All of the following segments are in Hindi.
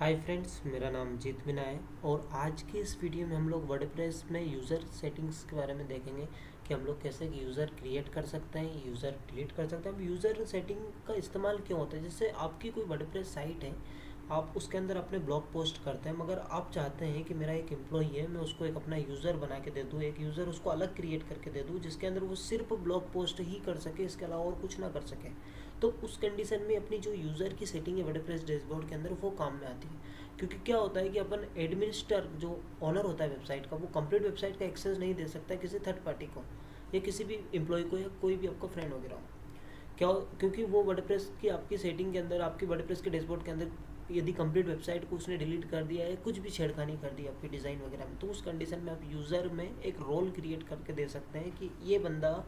हाय फ्रेंड्स, मेरा नाम जीत मीना है और आज की इस वीडियो में हम लोग वर्डप्रेस में यूज़र सेटिंग्स के बारे में देखेंगे कि हम लोग कैसे यूज़र क्रिएट कर सकते हैं, यूज़र डिलीट कर सकते हैं। अब यूज़र सेटिंग का इस्तेमाल क्यों होता है? जैसे आपकी कोई वर्डप्रेस साइट है, आप उसके अंदर अपने ब्लॉग पोस्ट करते हैं, मगर आप चाहते हैं कि मेरा एक एम्प्लॉई है, मैं उसको एक अपना यूज़र बना के दे दूँ, एक यूज़र उसको अलग क्रिएट करके दे दूँ जिसके अंदर वो सिर्फ ब्लॉग पोस्ट ही कर सके, इसके अलावा और कुछ ना कर सके। तो उस कंडीशन में अपनी जो यूज़र की सेटिंग है वर्डप्रेस डैशबोर्ड के अंदर, वो काम में आती है। क्योंकि क्या होता है कि अपन एडमिनिस्टर जो ऑनर होता है वेबसाइट का, वो कंप्लीट वेबसाइट का एक्सेस नहीं दे सकता किसी थर्ड पार्टी को या किसी भी एम्प्लॉय को या कोई भी आपका फ्रेंड वगैरह हो। क्या क्योंकि वो वर्डप्रेस की आपकी सेटिंग के अंदर, आपकी वर्डप्रेस के डैशबोर्ड के अंदर यदि कंप्लीट वेबसाइट को उसने डिलीट कर दिया है, कुछ भी छेड़खानी कर दी आपकी डिज़ाइन वगैरह में, तो उस कंडीशन में आप यूज़र में एक रोल क्रिएट करके दे सकते हैं कि ये बंदा,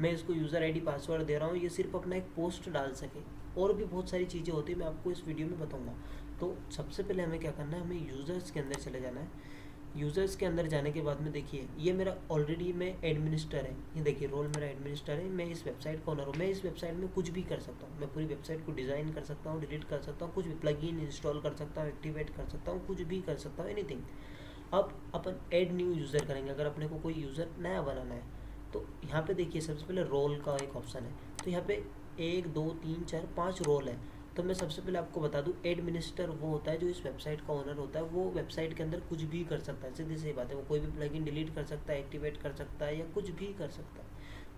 मैं इसको यूज़र आईडी पासवर्ड दे रहा हूँ, ये सिर्फ अपना एक पोस्ट डाल सके। और भी बहुत सारी चीज़ें होती है, मैं आपको इस वीडियो में बताऊँगा। तो सबसे पहले हमें क्या करना है, हमें यूज़र्स के अंदर चले जाना है। यूज़र्स के अंदर जाने के बाद में देखिए, ये मेरा ऑलरेडी मैं एडमिनिस्टर है, ये देखिए रोल मेरा एडमिनिस्टर है, मैं इस वेबसाइट का ओनर हूँ। मैं इस वेबसाइट में कुछ भी कर सकता हूँ, मैं पूरी वेबसाइट को डिज़ाइन कर सकता हूँ, डिलीट कर सकता हूँ, कुछ भी प्लगइन इंस्टॉल कर सकता हूँ, एक्टिवेट कर सकता हूँ, कुछ भी कर सकता हूँ, एनीथिंग। अब अपन ऐड न्यू यूज़र करेंगे, अगर अपने को कोई यूज़र नया बनाना है तो यहाँ पे देखिए सबसे पहले रोल का एक ऑप्शन है। तो यहाँ पे 1 2 3 4 5 रोल है। तो मैं सबसे पहले आपको बता दूं, एडमिनिस्टर वो होता है जो इस वेबसाइट का ओनर होता है, वो वेबसाइट के अंदर कुछ भी कर सकता है, सीधी सी बात है। वो कोई भी प्लगइन डिलीट कर सकता है, एक्टिवेट कर सकता है या कुछ भी कर सकता है।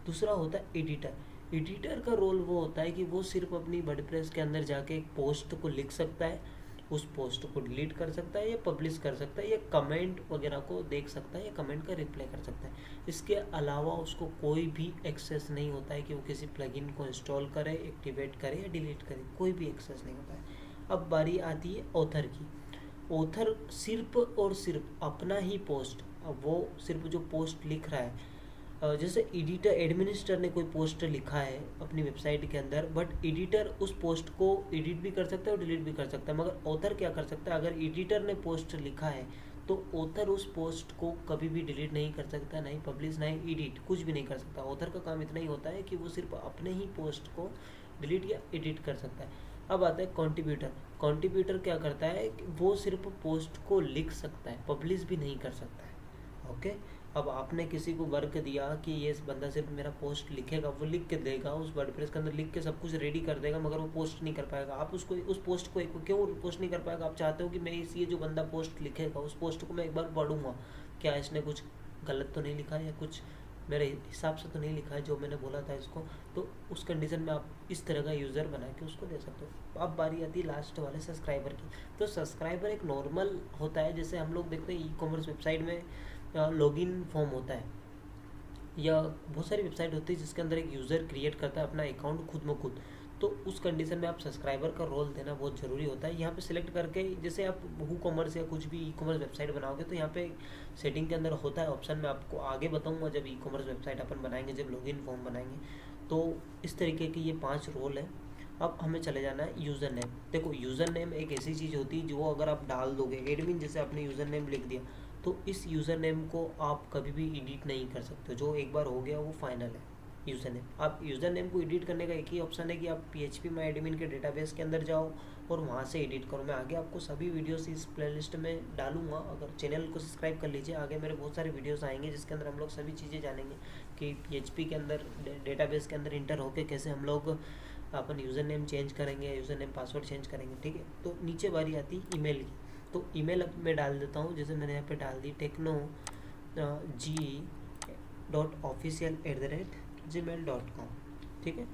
दूसरा होता है एडिटर। एडिटर का रोल वो होता है कि वो सिर्फ अपनी वर्डप्रेस के अंदर जाके एक पोस्ट को लिख सकता है, उस पोस्ट को डिलीट कर सकता है या पब्लिश कर सकता है या कमेंट वगैरह को देख सकता है या कमेंट का रिप्लाई कर सकता है। इसके अलावा उसको कोई भी एक्सेस नहीं होता है कि वो किसी प्लगइन को इंस्टॉल करे, एक्टिवेट करे या डिलीट करे, कोई भी एक्सेस नहीं होता है। अब बारी आती है ऑथर की। ऑथर सिर्फ और सिर्फ अपना ही पोस्ट, अब वो सिर्फ जो पोस्ट लिख रहा है, जैसे एडिटर, एडमिनिस्टर ने कोई पोस्ट लिखा है अपनी वेबसाइट के अंदर, बट एडिटर उस पोस्ट को एडिट भी कर सकता है और डिलीट भी कर सकता है। मगर ऑथर क्या कर सकता है, अगर एडिटर ने पोस्ट लिखा है तो ऑथर उस पोस्ट को कभी भी डिलीट नहीं कर सकता, नहीं पब्लिश, नहीं एडिट, कुछ भी नहीं कर सकता। ऑथर का काम इतना ही होता है कि वो सिर्फ अपने ही पोस्ट को डिलीट या एडिट कर सकता है। अब आता है कॉन्ट्रीब्यूटर। कॉन्ट्रीब्यूटर क्या करता है कि वो सिर्फ पोस्ट को लिख सकता है, पब्लिश भी नहीं कर सकता है। ओके। अब आपने किसी को वर्क दिया कि ये बंदा सिर्फ मेरा पोस्ट लिखेगा, वो लिख के देगा, उस वर्डप्रेस के अंदर लिख के सब कुछ रेडी कर देगा, मगर वो पोस्ट नहीं कर पाएगा। आप उसको, उस पोस्ट को एक क्यों पोस्ट नहीं कर पाएगा? आप चाहते हो कि मैं ये जो बंदा पोस्ट लिखेगा, उस पोस्ट को मैं एक बार पढ़ूंगा, क्या इसने कुछ गलत तो नहीं लिखा है या कुछ मेरे हिसाब से तो नहीं लिखा है जो मैंने बोला था इसको। तो उस कंडीशन में आप इस तरह का यूज़र बना के उसको दे सकते हो। अब बारी आती है लास्ट वाले सब्सक्राइबर की। तो सब्सक्राइबर एक नॉर्मल होता है, जैसे हम लोग देखते हैं ई कॉमर्स वेबसाइट में लॉगिन फॉर्म होता है, या बहुत सारी वेबसाइट होती है जिसके अंदर एक यूज़र क्रिएट करता है अपना अकाउंट खुद में खुद। तो उस कंडीशन में आप सब्सक्राइबर का रोल देना बहुत ज़रूरी होता है। यहाँ पे सिलेक्ट करके, जैसे आप वू कॉमर्स या कुछ भी ई कॉमर्स वेबसाइट बनाओगे, तो यहाँ पे सेटिंग के अंदर होता है ऑप्शन, मैं आपको आगे बताऊँगा जब ई कॉमर्स वेबसाइट अपन बनाएंगे, जब लॉगिन फॉर्म बनाएंगे। तो इस तरीके के ये 5 रोल है। अब हमें चले जाना है यूज़र नेम। देखो, यूज़र नेम एक ऐसी चीज़ होती है जो अगर आप डाल दोगे, एडमिन जैसे आपने यूज़र नेम लिख दिया, तो इस यूज़र नेम को आप कभी भी एडिट नहीं कर सकते। जो एक बार हो गया वो फाइनल है यूज़र नेम। आप यूज़र नेम को एडिट करने का एक ही ऑप्शन है कि आप PHP माई एडमिन के डेटाबेस के अंदर जाओ और वहाँ से एडिट करो। मैं आगे आपको सभी वीडियोस इस प्लेलिस्ट में डालूंगा, अगर चैनल को सब्सक्राइब कर लीजिए। आगे मेरे बहुत सारे वीडियोस आएंगे जिसके अंदर हम लोग सभी चीज़ें जानेंगे कि PHP के अंदर, डेटाबेस के अंदर इंटर होकर कैसे हम लोग अपन यूज़र नेम चेंज करेंगे, यूज़र नेम पासवर्ड चेंज करेंगे। ठीक है। तो नीचे बारी आती है ईमेल की। तो ईमेल अब मैं डाल देता हूँ, जैसे मैंने यहाँ पे डाल दी technology.official@gmail.com। ठीक है।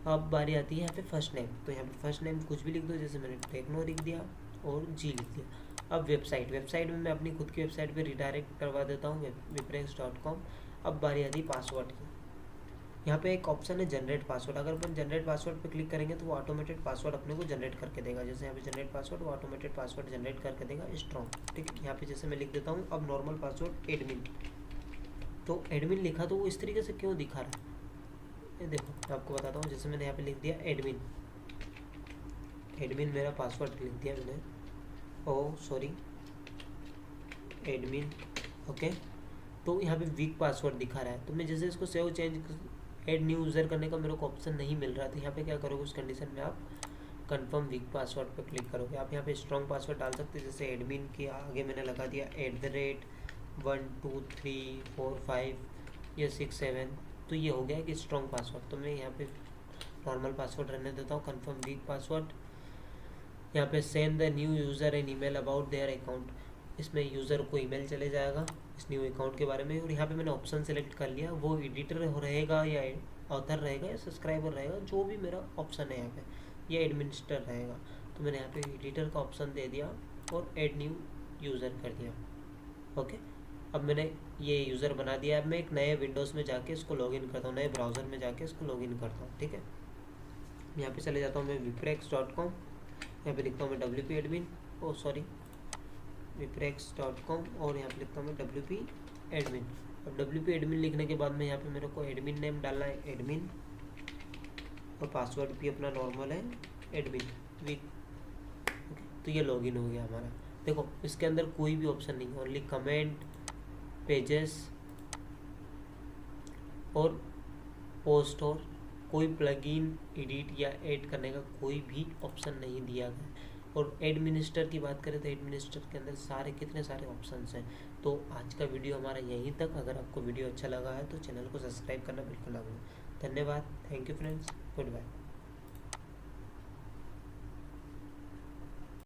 अब बारी आती है यहाँ पे फर्स्ट नेम। तो यहाँ पे फर्स्ट नेम कुछ भी लिख दो, जैसे मैंने टेक्नो लिख दिया और जी लिख दिया। अब वेबसाइट, वेबसाइट में मैं अपनी खुद की वेबसाइट पे रिडायरेक्ट करवा देता हूँ, wiplex.com। अब बारी आती है पासवर्ड की। यहाँ पे एक ऑप्शन है जनरेट पासवर्ड। अगर अपन जनरेट पासवर्ड पे क्लिक करेंगे तो वो ऑटोमेटेड पासवर्ड अपने को जनरेट करके देगा। जैसे यहाँ पे जनरेट पासवर्ड, वो ऑटोमेटेड पासवर्ड जनरेट करके देगा स्ट्रॉन्ग। ठीक है। यहाँ पे जैसे मैं लिख देता हूँ अब नॉर्मल पासवर्ड एडमिन। तो एडमिन लिखा तो वो इस तरीके से क्यों दिखा रहा है, ये देखो मैं आपको बताता हूँ। जैसे मैंने यहाँ पे लिख दिया एडमिन, एडमिन मेरा पासवर्ड लिख दिया मैंने, ओ सॉरी एडमिन। ओके। तो यहाँ पे वीक पासवर्ड दिखा रहा है। तो मैं जैसे इसको save change add new user करने का मेरे को ऑप्शन नहीं मिल रहा था। यहाँ पे क्या करोगे, उस कंडीशन में आप कंफर्म वीक पासवर्ड पर क्लिक करोगे। आप यहाँ पे स्ट्रॉन्ग पासवर्ड डाल सकते हैं, जैसे एडमिन के आगे मैंने लगा दिया @12345 या 67, तो ये हो गया कि स्ट्रॉन्ग पासवर्ड। तो मैं यहाँ पे नॉर्मल पासवर्ड रहने देता हूँ, कंफर्म वीक पासवर्ड। यहाँ पे send the new user an email about their account, इसमें यूज़र को ईमेल चले जाएगा इस न्यू अकाउंट के बारे में। और यहाँ पे मैंने ऑप्शन सेलेक्ट कर लिया, वो एडिटर रहेगा या ऑथर रहेगा या सब्सक्राइबर रहेगा, जो भी मेरा ऑप्शन है यहाँ पे, या एडमिनिस्टर रहेगा। तो मैंने यहाँ पे एडिटर का ऑप्शन दे दिया और ऐड न्यू यूज़र कर दिया। ओके, अब मैंने ये यूज़र बना दिया। अब मैं एक नए विंडोज़ में जाके इसको लॉगिन करता हूँ, नए ब्राउज़र में जाके इसको लॉगिन करता हूँ। ठीक है, यहाँ पे चले जाता हूँ मैं viprex.com, यहाँ पे लिखता हूँ मैं wp admin, viprex.com, और यहाँ पे लिखता हूँ मैं wp admin। अब wp admin लिखने के बाद में यहाँ पे मेरे को एडमिन नेम डालना है एडमिन, और पासवर्ड भी अपना नॉर्मल है एडमिन वीक। तो ये लॉगिन हो गया हमारा। देखो इसके अंदर कोई भी ऑप्शन नहीं है, ओनली कमेंट, पेजेस और पोस्ट, और कोई प्लगइन एडिट या ऐड करने का कोई भी ऑप्शन नहीं दिया गया। और एडमिनिस्टर की बात करें तो एडमिनिस्टर के अंदर कितने सारे ऑप्शंस हैं। तो आज का वीडियो हमारा यहीं तक। अगर आपको वीडियो अच्छा लगा है तो चैनल को सब्सक्राइब करना बिल्कुल ना भूलें। धन्यवाद, thank you friends, good bye.